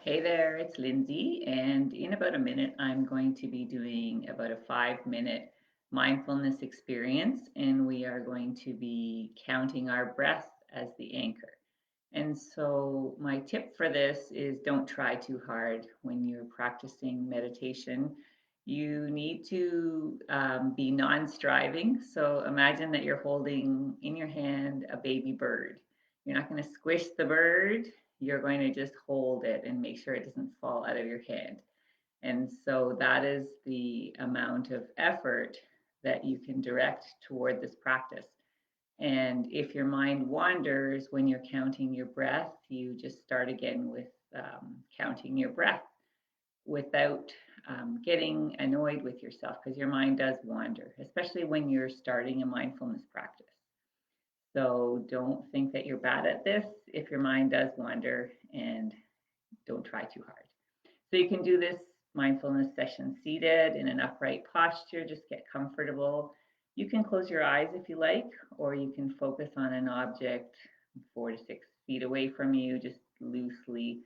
Hey there, it's Lindsay, and in about a minute, I'm going to be doing about a 5 minute mindfulness experience, and we are going to be counting our breath as the anchor. And so, my tip for this is don't try too hard when you're practicing meditation. You need to be non striving. So, imagine that you're holding in your hand a baby bird. You're not going to squish the bird, you're going to just hold it and make sure it doesn't fall out of your hand. And so, that is the amount of effort that you can direct toward this practice. And if your mind wanders when you're counting your breath, you just start again with counting your breath without getting annoyed with yourself because your mind does wander, especially when you're starting a mindfulness practice. So don't think that you're bad at this if your mind does wander, and don't try too hard. So you can do this mindfulness session seated in an upright posture. Just get comfortable. You can close your eyes if you like, or you can focus on an object 4 to 6 feet away from you. Just loosely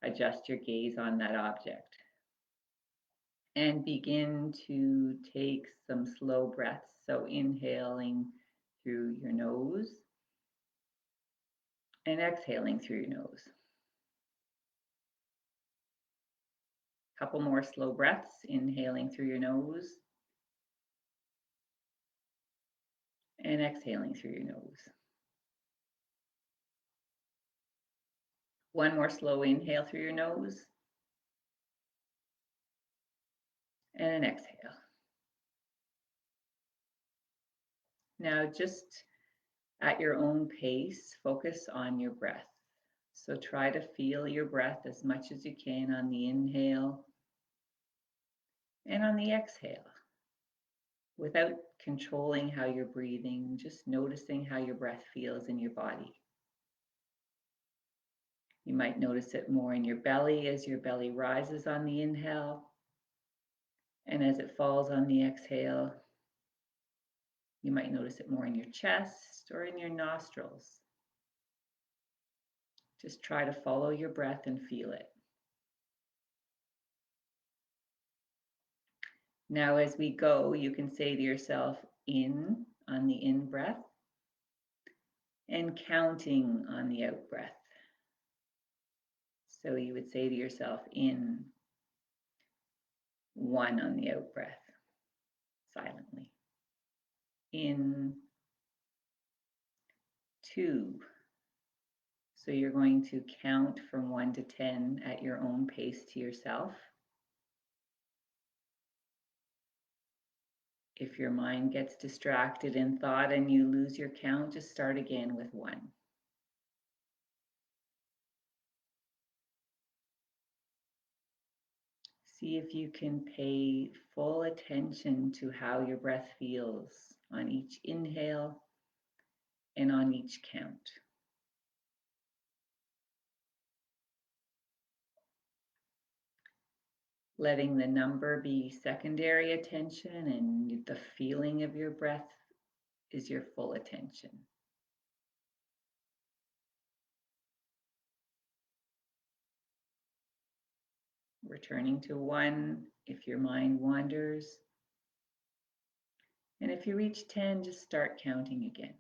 adjust your gaze on that object and begin to take some slow breaths. So inhaling through your nose and exhaling through your nose. Couple more slow breaths, inhaling through your nose and exhaling through your nose. One more slow inhale through your nose and an exhale. Now, just at your own pace, focus on your breath. So try to feel your breath as much as you can on the inhale and on the exhale without controlling how you're breathing, just noticing how your breath feels in your body. You might notice it more in your belly as your belly rises on the inhale, and as it falls on the exhale, you might notice it more in your chest or in your nostrils. Just try to follow your breath and feel it. Now, as we go, you can say to yourself, in on the in breath and counting on the out breath. So you would say to yourself, in, 1 on the out breath, silently. In, 2. So you're going to count from 1 to 10 at your own pace to yourself. If your mind gets distracted in thought and you lose your count, just start again with 1. See if you can pay full attention to how your breath feels on each inhale and on each count. Letting the number be secondary attention and the feeling of your breath is your full attention. Returning to 1 if your mind wanders. And if you reach 10, just start counting again.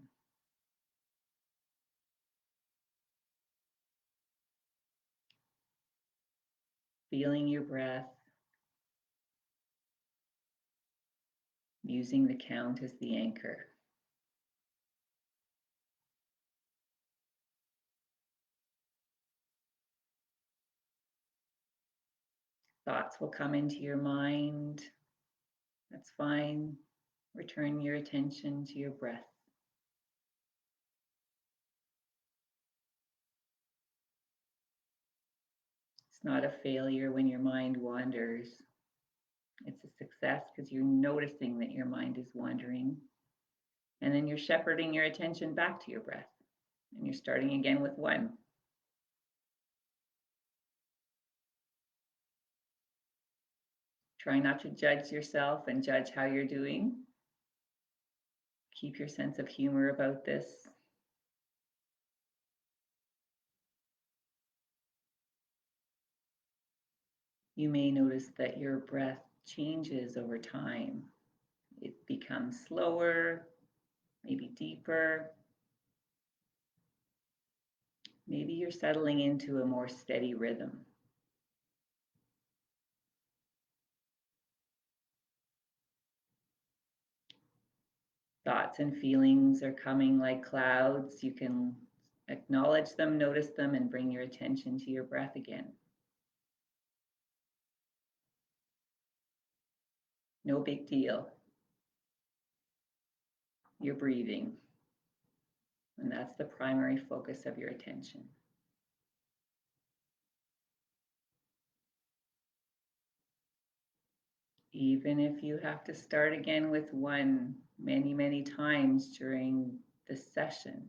Feeling your breath, using the count as the anchor. Thoughts will come into your mind. That's fine. Return your attention to your breath. It's not a failure when your mind wanders. It's a success because you're noticing that your mind is wandering. And then you're shepherding your attention back to your breath. And you're starting again with 1. Try not to judge yourself and judge how you're doing. Keep your sense of humor about this. You may notice that your breath changes over time. It becomes slower, maybe deeper. Maybe you're settling into a more steady rhythm. Thoughts and feelings are coming like clouds. You can acknowledge them, notice them, and bring your attention to your breath again. No big deal. You're breathing, and that's the primary focus of your attention. Even if you have to start again with one many, many times during the session,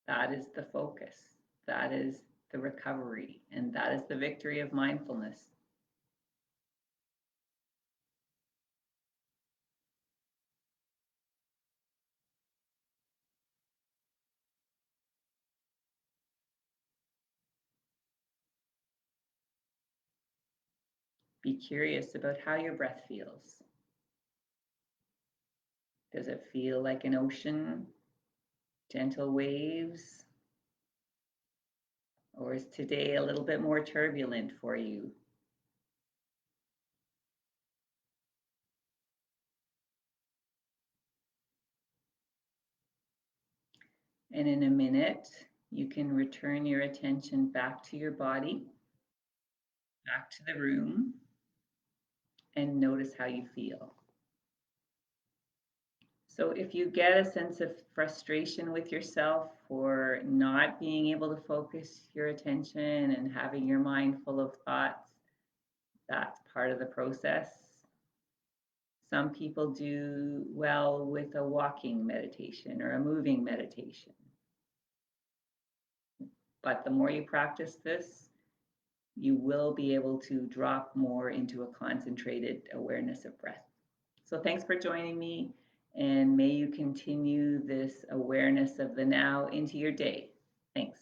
that is the focus. That is the recovery, and that is the victory of mindfulness. Be curious about how your breath feels. Does it feel like an ocean, gentle waves, or is today a little bit more turbulent for you? And in a minute, you can return your attention back to your body, back to the room, and notice how you feel. So if you get a sense of frustration with yourself for not being able to focus your attention and having your mind full of thoughts, that's part of the process. Some people do well with a walking meditation or a moving meditation. But the more you practice this, you will be able to drop more into a concentrated awareness of breath. So thanks for joining me, and may you continue this awareness of the now into your day. Thanks.